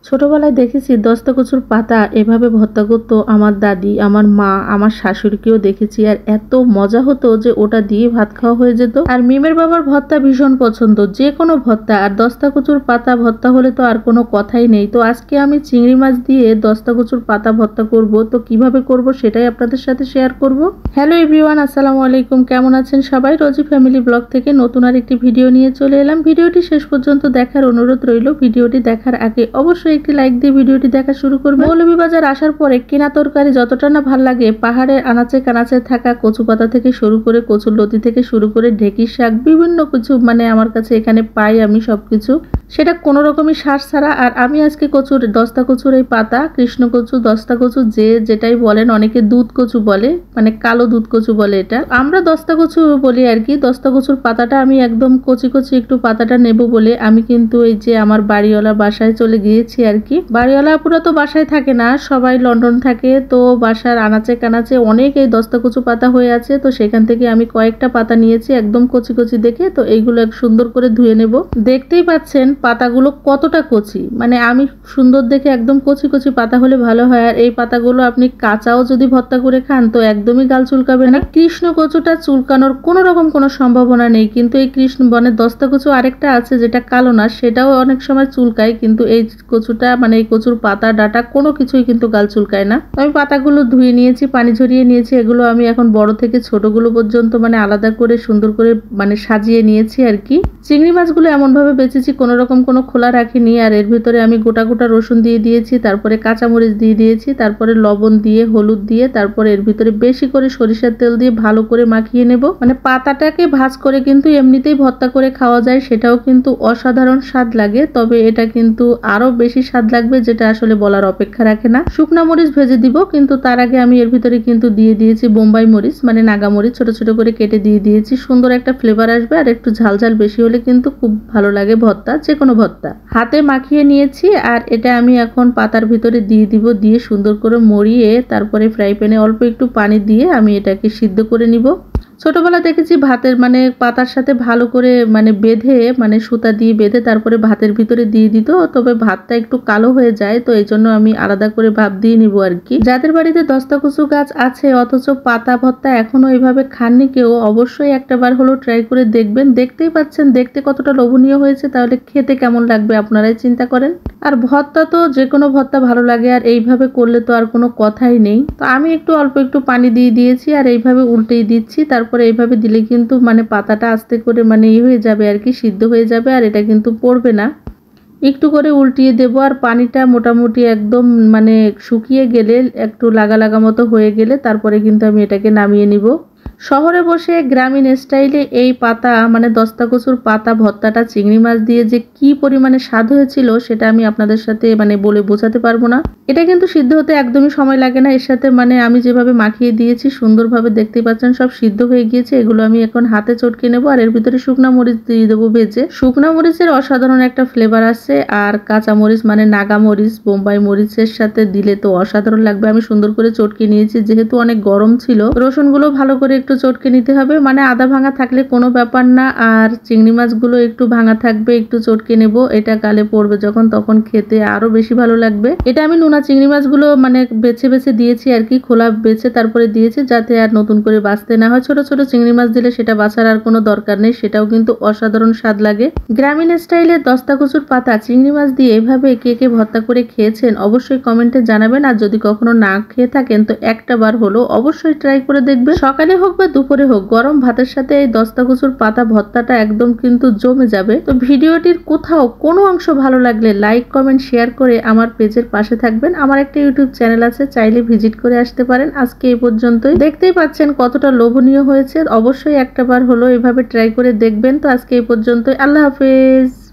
ছোটবেলায় দেখেছি দস্তাকচুর পাতা এভাবে ভর্তা করতো আমার দাদি, আমার মা, আমার শাশুড়িকেও দেখেছি। আর এত মজা হতো যে ওটা দিয়ে ভাত খাওয়া হয়ে যেত। আর মিমের বাবার ভর্তা ভীষণ পছন্দ, যে কোনো ভর্তা। আর দস্তাকচুর পাতা ভর্তা হলে তো আর কোনো কথাই নেই। তো আজকে আমি চিংড়ি মাছ দিয়ে দস্তাকচুর পাতা ভর্তা করব। তো কিভাবে করব সেটাই আপনাদের সাথে শেয়ার করব। হ্যালো এভরিওয়ান, আসসালামু আলাইকুম। কেমন আছেন সবাই? রোজি ফ্যামিলি ব্লগ থেকে নতুন আর একটি ভিডিও নিয়ে চলে এলাম। ভিডিওটি শেষ পর্যন্ত দেখার অনুরোধ রইল। ভিডিওটি দেখার আগে অবশ্যই একটি লাইক দিয়ে ভিডিওটি দেখা শুরু করবে। মৌলভীবাজার আসার পরে কেনা তরকারি যতটা না ভাল লাগে, পাহাড়ের আনাচে কানাচে থাকা কচু পাতা থেকে শুরু করে কচুর লতি থেকে শুরু করে ঢেঁকির শাক, বিভিন্ন কিছু আমার কাছে এখানে পাই আমি সবকিছু, সেটা কোনো রকমই শ্বাস ছাড়া। আর আমি আজকে কচুর দস্তা কচুর এই পাতা, কৃষ্ণ কচু, দস্তা কচু যে যেটাই বলেন, অনেকে দুধ কচু বলে, কালো দুধ কচু বলে, এটা আমরা দস্তা কচু বলি আর কি। দস্তা কচুর পাতাটা আমি একদম কচি কচি একটু পাতাটা নেব বলে আমি কিন্তু এই যে আমার বাড়িওয়ালা বাসায় চলে গিয়েছি আর কি। বাড়িওয়ালা পুরো তো বাসায় থাকে না, সবাই লন্ডন থাকে। তো বাসার আনাচে কানাচে অনেক এই দস্তা কচু পাতা হয়ে আছে। তো সেখান থেকে আমি কয়েকটা পাতা নিয়েছি একদম কচি কচি দেখে। তো এইগুলো এক সুন্দর করে ধুয়ে নেব। দেখতেই পাচ্ছেন পাতাগুলো কতটা কচি, আমি সুন্দর দেখে একদম কচি কচি পাতা হলে ভালো হয়। আর এই পাতাগুলো আপনি কাঁচাও যদি ভর্তা করে খান তো একদমই গাল চুলকাবে না। কৃষ্ণ কচুটা চুলকানোর কোনো রকম কোনো সম্ভাবনা নেই, কিন্তু এই কৃষ্ণ বনের দস্তা কচু আরেকটা আছে যেটা কালো না, সেটাও অনেক সময় চুলকায়, কিন্তু এই কচুটা এই কচুর পাতা ডাটা কোনো কিছুই কিন্তু গাল চুলকায় না। আমি পাতাগুলো ধুয়ে নিয়েছি, পানি ঝরিয়ে নিয়েছি। এগুলো আমি এখন বড় থেকে ছোটগুলো পর্যন্ত আলাদা করে সুন্দর করে সাজিয়ে নিয়েছি আর কি। চিংড়ি মাছগুলো এমন ভাবে বেঁচেছি কোনো রকম কোনো খোলা রাখিনি। আর এর ভিতরে আমি গোটা গোটা রসুন দিয়ে দিয়েছি, তারপরে কাঁচামরিচ দিয়ে দিয়েছি, তারপরে লবণ দিয়ে, হলুদ দিয়ে, তারপরে এর ভিতরে বেশি করে সরিষার তেল দিয়ে ভালো করে মাখিয়ে নেব। পাতাটাকে ভাজ করে কিন্তু এমনিতেই ভর্তা করে খাওয়া যায়, সেটাও কিন্তু অসাধারণ স্বাদ লাগে। তবে এটা কিন্তু আরো বেশি স্বাদ লাগবে, যেটা আসলে বলার অপেক্ষা রাখে না। শুকনা মরিচ ভেজে দিব, কিন্তু তার আগে আমি এর ভিতরে কিন্তু দিয়ে দিয়েছি বোম্বাই মরিচ, নাগা মরিচ ছোট ছোট করে কেটে দিয়ে দিয়েছি। সুন্দর একটা ফ্লেভার আসবে। আর একটু ঝাল ঝাল বেশি হলে কিন্তু খুব ভালো লাগে ভর্তা, যে কোনো ভর্তা। হাতে মাখিয়ে নিয়েছি আর এটা আমি এখন পাতার ভিতরে দিয়ে দিব। দিয়ে সুন্দর করে মরিয়ে তারপরে ফ্রাই প্যানে অল্প একটু পানি দিয়ে আমি এটাকে সিদ্ধ করে নিব। ছোটবেলা দেখেছি ভাতের পাতার সাথে ভালো করে বেঁধে সুতা দিয়ে বেঁধে তারপরে ভাতের ভিতরে দিয়ে দিত। তবে ভাতটা একটু কালো হয়ে যায়, তো এই জন্য আমি আলাদা করে ভাপ দিয়ে নিব আর কি। যাদের বাড়িতে দস্তা কচু গাছ আছে অথচ পাতা ভর্তা এখনো এইভাবে খাননি কেউ, অবশ্যই একটাবার হলো ট্রাই করে দেখবেন। দেখতেই পাচ্ছেন দেখতে কতটা লোভনীয় হয়েছে, তাহলে খেতে কেমন লাগবে আপনারাই চিন্তা করেন। আর ভর্তা তো যে কোনো ভর্তা ভালো লাগে, আর এইভাবে করলে তো আর কোনো কথাই নেই। তো আমি একটু অল্প একটু পানি দিয়ে দিয়েছি আর এইভাবে উল্টেই দিচ্ছি। তারপরে এইভাবে দিলে কিন্তু পাতাটা আস্তে করে হয়ে যাবে আর কি, সিদ্ধ হয়ে যাবে, আর এটা কিন্তু পড়বে না। একটু করে উল্টিয়ে দেব। আর পানিটা মোটামুটি একদম শুকিয়ে গেলে, একটু লাগা লাগা মতো হয়ে গেলে তারপরে কিন্তু আমি এটাকে নামিয়ে নিব। শহরে বসে গ্রামীণ স্টাইলে এই পাতা দস্তা কচুর পাতা ভর্তাটা চিংড়ি মাছ দিয়ে যে কি পরিমাণে স্বাদ হয়েছিল সেটা আমি আপনাদের সাথে বলে বোঝাতে পারবো না। এটা কিন্তু সিদ্ধ হতে একদমই সময় লাগে না। এর সাথে আমি যেভাবে মাখিয়ে দিয়েছি সুন্দরভাবে দেখতে পাচ্ছেন সব সিদ্ধ হয়ে গিয়েছে। এগুলো আমি এখন হাতে চটকে নেব। আর এর ভিতরে শুকনা মরিচ দিয়ে দেবো ভেজে। শুকনা মরিচের অসাধারণ একটা ফ্লেভার আছে। আর কাঁচা মরিচ নাগা মরিচ, বোম্বাই মরিচের সাথে দিলে তো অসাধারণ লাগবে। আমি সুন্দর করে চটকে নিয়েছি, যেহেতু অনেক গরম ছিল। রসুনগুলো ভালো করে একটু চটকে নিতে হবে, আদা ভাঙা থাকলে কোনো ব্যাপার না। আর চিংড়ি মাছগুলো একটু ভাঙা থাকবে, একটু চটকে নেব। এটা গালে পড়বে যখন, তখন খেতে আরো বেশি ভালো লাগবে। এটা আমি নোনা চিংড়ি মাছগুলো বেছে বেছে দিয়েছি আর কি, খোলা বেছে তারপরে দিয়েছি, যাতে আর নতুন করে বাছতে না হয়। ছোট ছোট চিংড়ি মাছ দিলে সেটা বাছার আর কোনো দরকার নেই, সেটাও কিন্তু অসাধারণ স্বাদ লাগে। গ্রামীণ স্টাইলে দস্তা কচুর পাতা চিংড়ি মাছ দিয়ে এভাবে কে কে ভর্তা করে খেয়েছেন অবশ্যই কমেন্টে জানাবেন। আর যদি কখনো না খেয়ে থাকেন তো একটা বার হলো অবশ্যই ট্রাই করে দেখবেন। সকালে হোক বা দুপুরে হোক, গরম ভাতের সাথে এই দস্তা কচুর পাতা ভর্তাটা একদম কিন্তু জমে যাবে। তো ভিডিওটির কোথাও কোনো অংশ ভালো লাগলে লাইক, কমেন্ট, শেয়ার করে আমার পেজের পাশে থাকবেন। আমার একটা ইউটিউব চ্যানেল আছে, চাইলে ভিজিট করে আসতে পারেন। আজকে এই পর্যন্তই। দেখতেই পাচ্ছেন কতটা লোভনীয় হয়েছে। অবশ্যই একটাবার হলো এভাবে ট্রাই করে দেখবেন। তো আজকে এই পর্যন্তই। আল্লাহ হাফেজ।